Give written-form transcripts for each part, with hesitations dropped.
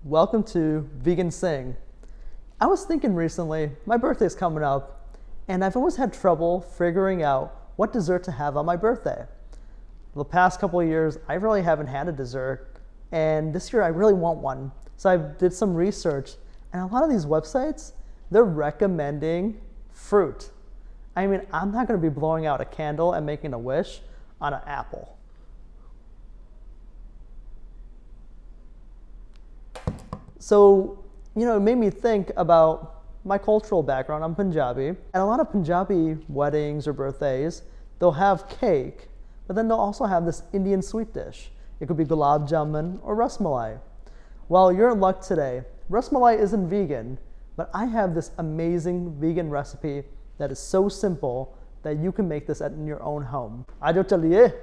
Welcome to Vegan Singh. I was thinking recently, my birthday's coming up, and I've always had trouble figuring out what dessert to have on my birthday. The past couple of years, I really haven't had a dessert, and this year I really want one. So I did some research, and a lot of these websites, they're recommending fruit. I mean, I'm not gonna be blowing out a candle and making a wish on an apple. So, it made me think about my cultural background. I'm Punjabi. At a lot of Punjabi weddings or birthdays, they'll have cake, but then they'll also have this Indian sweet dish. It could be gulab jamun or rasmalai. Well, you're in luck today. Rasmalai isn't vegan, but I have this amazing vegan recipe that is so simple that you can make this in your own home. Aajo chaliye.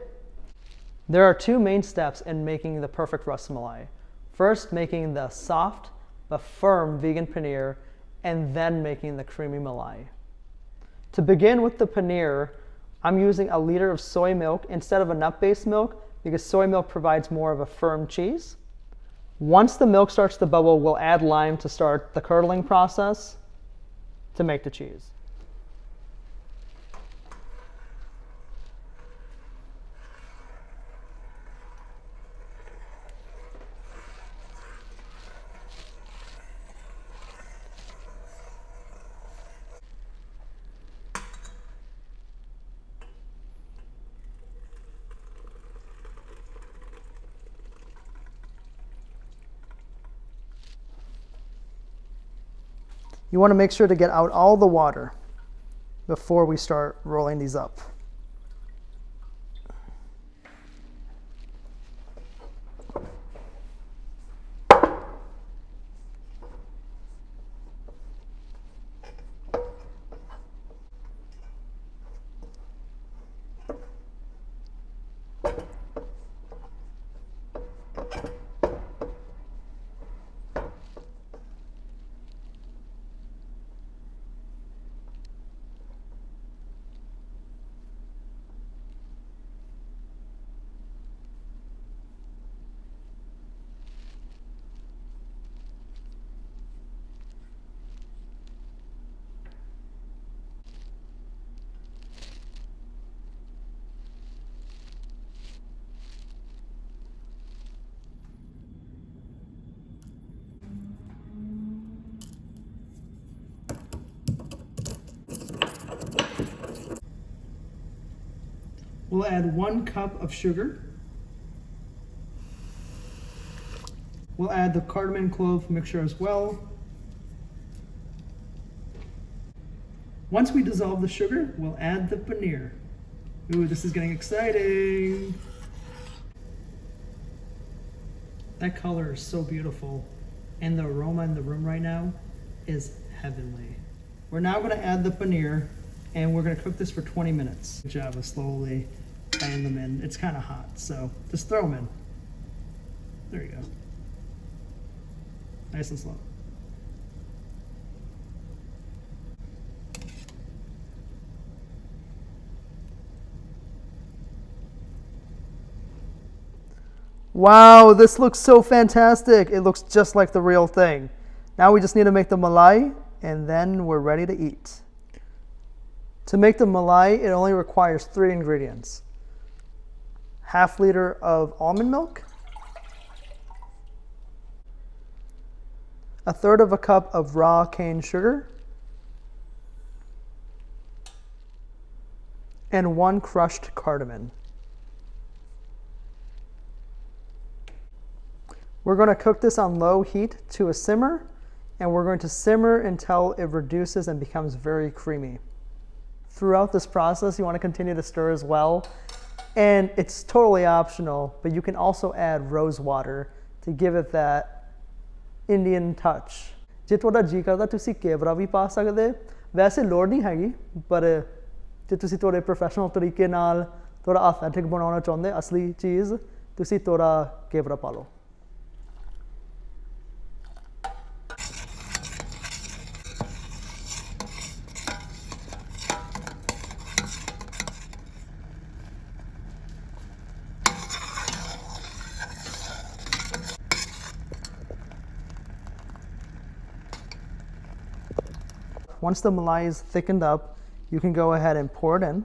There are two main steps in making the perfect rasmalai. First, making the soft but firm vegan paneer, and then making the creamy malai. To begin with the paneer, I'm using a liter of soy milk instead of a nut-based milk because soy milk provides more of a firm cheese. Once the milk starts to bubble, we'll add lime to start the curdling process to make the cheese. You want to make sure to get out all the water before we start rolling these up. We'll add 1 cup of sugar. We'll add the cardamom and clove mixture as well. Once we dissolve the sugar, we'll add the paneer. Ooh, this is getting exciting. That color is so beautiful, and the aroma in the room right now is heavenly. We're now going to add the paneer, and we're going to cook this for 20 minutes. Good job of slowly adding them in. It's kind of hot, so just throw them in. There you go. Nice and slow. Wow, this looks so fantastic. It looks just like the real thing. Now we just need to make the malai, and then we're ready to eat. To make the malai, it only requires 3 ingredients. ½ liter of almond milk, 1/3 cup of raw cane sugar, and 1 crushed cardamom. We're going to cook this on low heat to a simmer, and we're going to simmer until it reduces and becomes very creamy. Throughout this process, you want to continue to stir as well. And it's totally optional, but you can also add rose water to give it that Indian touch. ਜੇ ਤੁਹਾਡਾ ਜੀ ਕਰਦਾ ਤੁਸੀਂ ਕੇਵਰਾ ਵੀ ਪਾ ਸਕਦੇ, ਵੈਸੇ ਲੋੜ ਨਹੀਂ ਹੈਗੀ, ਪਰ ਜੇ ਤੁਸੀਂ ਤੁਹਾਡੇ ਪ੍ਰੋਫੈਸ਼ਨਲ ਤਰੀਕੇ ਨਾਲ ਥੋੜਾ ਆਥੈਂਟਿਕ ਬਣਾਉਣਾ ਚਾਹੁੰਦੇ ਅਸਲੀ ਚੀਜ਼, ਤੁਸੀਂ ਥੋੜਾ ਕੇਵਰਾ ਪਾ ਲਓ. Once the malai is thickened up, you can go ahead and pour it in.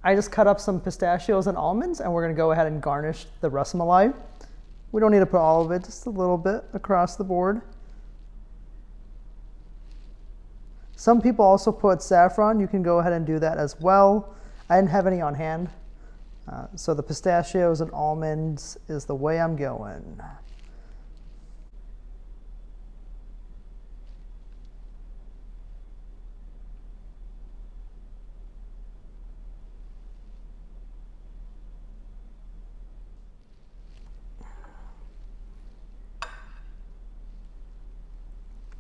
I just cut up some pistachios and almonds, and we're gonna go ahead and garnish the rasmalai. We don't need to put all of it, just a little bit across the board. Some people also put saffron. You can go ahead and do that as well. I didn't have any on hand. So the pistachios and almonds is the way I'm going.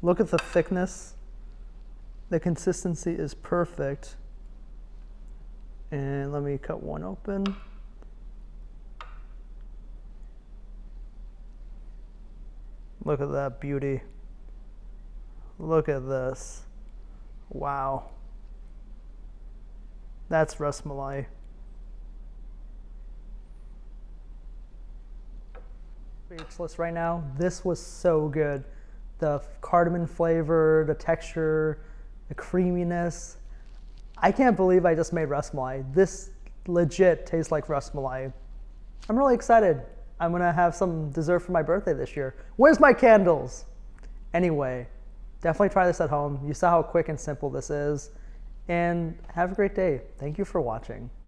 Look at the thickness. The consistency is perfect. And let me cut one open. Look at that beauty. Look at this. Wow. That's rasmalai. Speechless right now. This was so good. The cardamom flavor, the texture, the creaminess. I can't believe I just made rasmalai. This legit tastes like rasmalai. I'm really excited. I'm gonna have some dessert for my birthday this year. Where's my candles? Anyway, definitely try this at home. You saw how quick and simple this is. And have a great day. Thank you for watching.